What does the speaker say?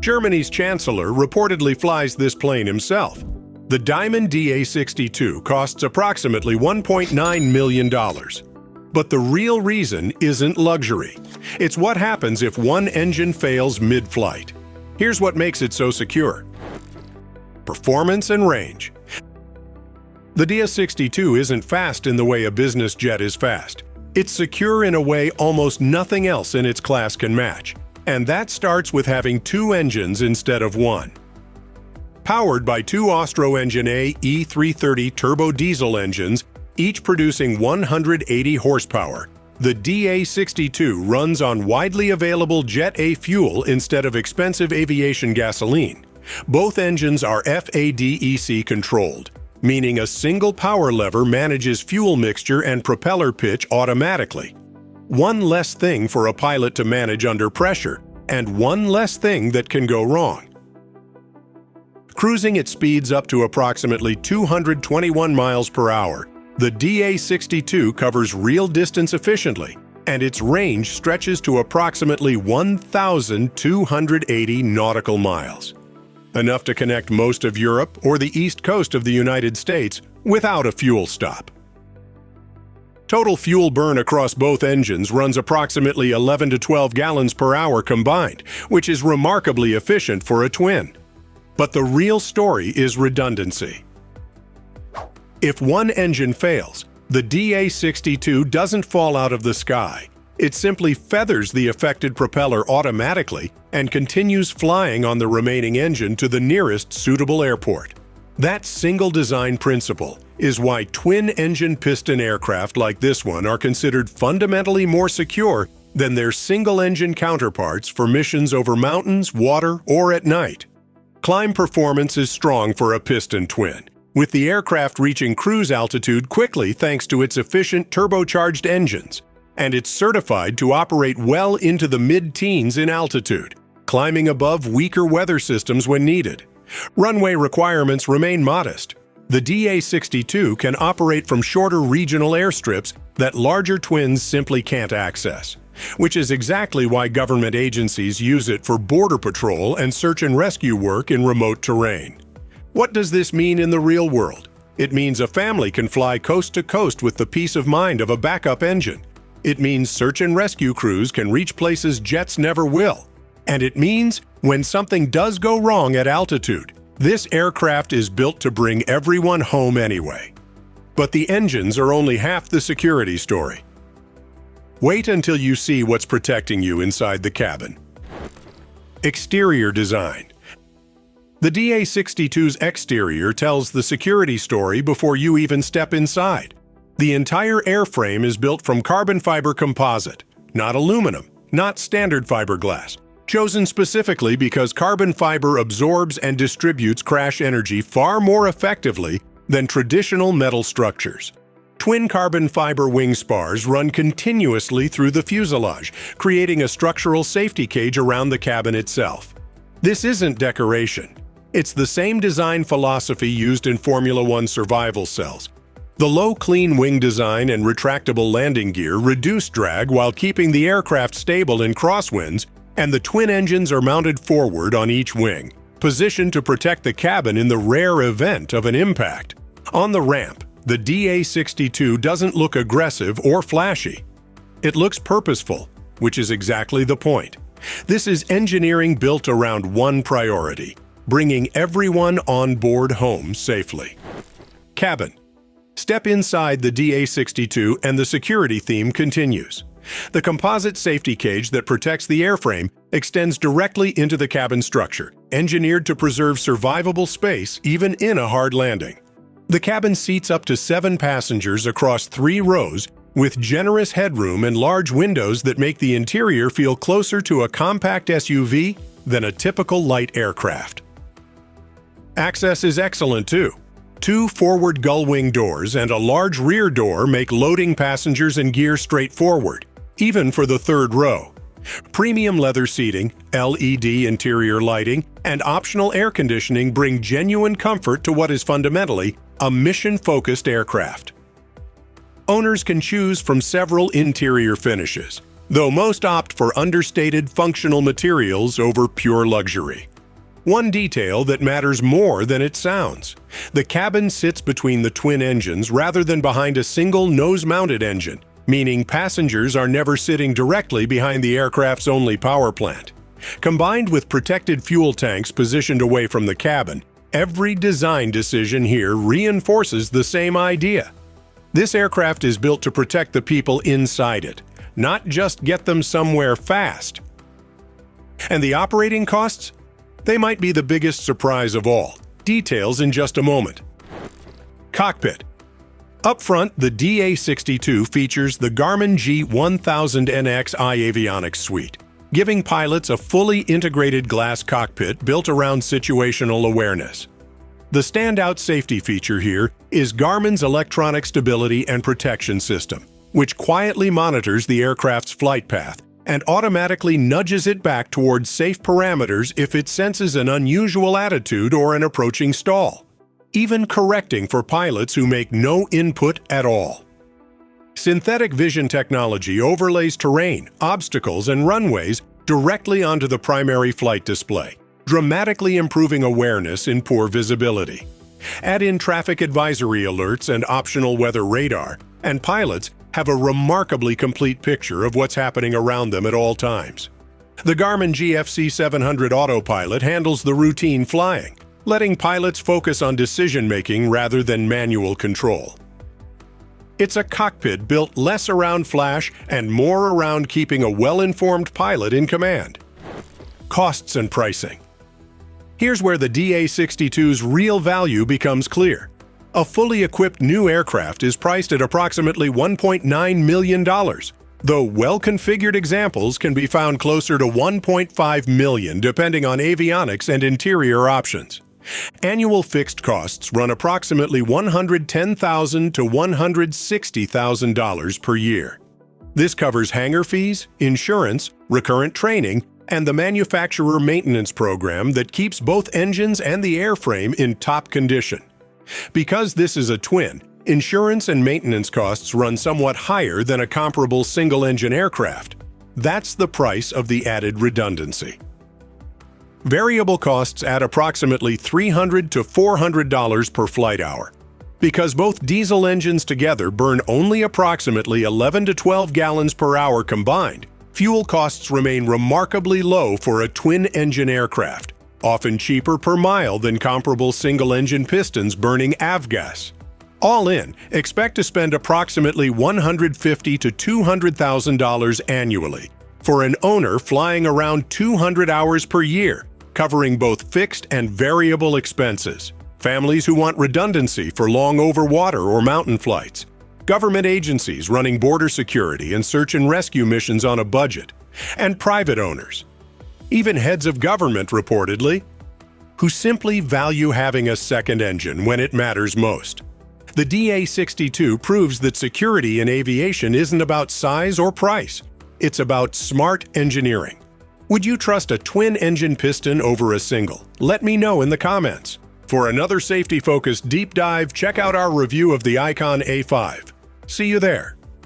Germany's Chancellor reportedly flies this plane himself. The Diamond DA62 costs approximately $1.9 million. But the real reason isn't luxury. It's what happens if one engine fails mid-flight. Here's what makes it so secure. Performance and range. The DA62 isn't fast in the way a business jet is fast. It's secure in a way almost nothing else in its class can match. And that starts with having two engines instead of one. Powered by two Austro-Engine A E330 turbo diesel engines, each producing 180 horsepower, the DA62 runs on widely available Jet A fuel instead of expensive aviation gasoline. Both engines are FADEC controlled, meaning a single power lever manages fuel mixture and propeller pitch automatically. One less thing for a pilot to manage under pressure, and one less thing that can go wrong. Cruising at speeds up to approximately 221 miles per hour, the DA62 covers real distance efficiently, and its range stretches to approximately 1,280 nautical miles. Enough to connect most of Europe or the east coast of the United States without a fuel stop. Total fuel burn across both engines runs approximately 11 to 12 gallons per hour combined, which is remarkably efficient for a twin. But the real story is redundancy. If one engine fails, the DA62 doesn't fall out of the sky. It simply feathers the affected propeller automatically and continues flying on the remaining engine to the nearest suitable airport. That single design principle is why twin-engine piston aircraft like this one are considered fundamentally more secure than their single-engine counterparts for missions over mountains, water, or at night. Climb performance is strong for a piston twin, with the aircraft reaching cruise altitude quickly thanks to its efficient turbocharged engines, and it's certified to operate well into the mid-teens in altitude, climbing above weaker weather systems when needed. Runway requirements remain modest. The DA62 can operate from shorter regional airstrips that larger twins simply can't access, which is exactly why government agencies use it for border patrol and search and rescue work in remote terrain. What does this mean in the real world? It means a family can fly coast to coast with the peace of mind of a backup engine. It means search and rescue crews can reach places jets never will. And it means when something does go wrong at altitude, this aircraft is built to bring everyone home anyway. But the engines are only half the security story. Wait until you see what's protecting you inside the cabin. Exterior design. The DA62's exterior tells the security story before you even step inside. The entire airframe is built from carbon fiber composite, not aluminum, not standard fiberglass, chosen specifically because carbon fiber absorbs and distributes crash energy far more effectively than traditional metal structures. Twin carbon fiber wing spars run continuously through the fuselage, creating a structural safety cage around the cabin itself. This isn't decoration. It's the same design philosophy used in Formula One survival cells. The low clean wing design and retractable landing gear reduce drag while keeping the aircraft stable in crosswinds, and the twin engines are mounted forward on each wing, positioned to protect the cabin in the rare event of an impact. On the ramp, the DA62 doesn't look aggressive or flashy. It looks purposeful, which is exactly the point. This is engineering built around one priority: bringing everyone on board home safely. Cabin. Step inside the DA62 and the security theme continues. The composite safety cage that protects the airframe extends directly into the cabin structure, engineered to preserve survivable space even in a hard landing. The cabin seats up to 7 passengers across 3 rows, with generous headroom and large windows that make the interior feel closer to a compact SUV than a typical light aircraft. Access is excellent too. 2 forward gull-wing doors and a large rear door make loading passengers and gear straightforward, even for the 3rd row. Premium leather seating, LED interior lighting, and optional air conditioning bring genuine comfort to what is fundamentally a mission-focused aircraft. Owners can choose from several interior finishes, though most opt for understated functional materials over pure luxury. One detail that matters more than it sounds. The cabin sits between the twin engines rather than behind a single nose-mounted engine, meaning passengers are never sitting directly behind the aircraft's only power plant. Combined with protected fuel tanks positioned away from the cabin, every design decision here reinforces the same idea. This aircraft is built to protect the people inside it, not just get them somewhere fast. And the operating costs? They might be the biggest surprise of all. Details in just a moment. Cockpit. Up front, the DA62 features the Garmin G1000NX iAvionics suite, giving pilots a fully integrated glass cockpit built around situational awareness. The standout safety feature here is Garmin's electronic stability and protection system, which quietly monitors the aircraft's flight path and automatically nudges it back towards safe parameters if it senses an unusual attitude or an approaching stall, even correcting for pilots who make no input at all. Synthetic vision technology overlays terrain, obstacles, and runways directly onto the primary flight display, dramatically improving awareness in poor visibility. Add in traffic advisory alerts and optional weather radar, and pilots have a remarkably complete picture of what's happening around them at all times. The Garmin GFC 700 Autopilot handles the routine flying, letting pilots focus on decision-making rather than manual control. It's a cockpit built less around flash and more around keeping a well-informed pilot in command. Costs and pricing. Here's where the DA62's real value becomes clear. A fully equipped new aircraft is priced at approximately $1.9 million, though well-configured examples can be found closer to $1.5 million depending on avionics and interior options. Annual fixed costs run approximately $110,000 to $160,000 per year. This covers hangar fees, insurance, recurrent training, and the manufacturer maintenance program that keeps both engines and the airframe in top condition. Because this is a twin, insurance and maintenance costs run somewhat higher than a comparable single-engine aircraft. That's the price of the added redundancy. Variable costs add approximately $300 to $400 per flight hour. Because both diesel engines together burn only approximately 11 to 12 gallons per hour combined, fuel costs remain remarkably low for a twin-engine aircraft, often cheaper per mile than comparable single-engine pistons burning avgas. All in, expect to spend approximately $150,000 to $200,000 annually for an owner flying around 200 hours per year, covering both fixed and variable expenses, families who want redundancy for long over-water or mountain flights, government agencies running border security and search and rescue missions on a budget, and private owners. Even heads of government, reportedly, who simply value having a second engine when it matters most. The DA62 proves that security in aviation isn't about size or price. It's about smart engineering. Would you trust a twin-engine piston over a single? Let me know in the comments. For another safety-focused deep dive, check out our review of the Icon A5. See you there.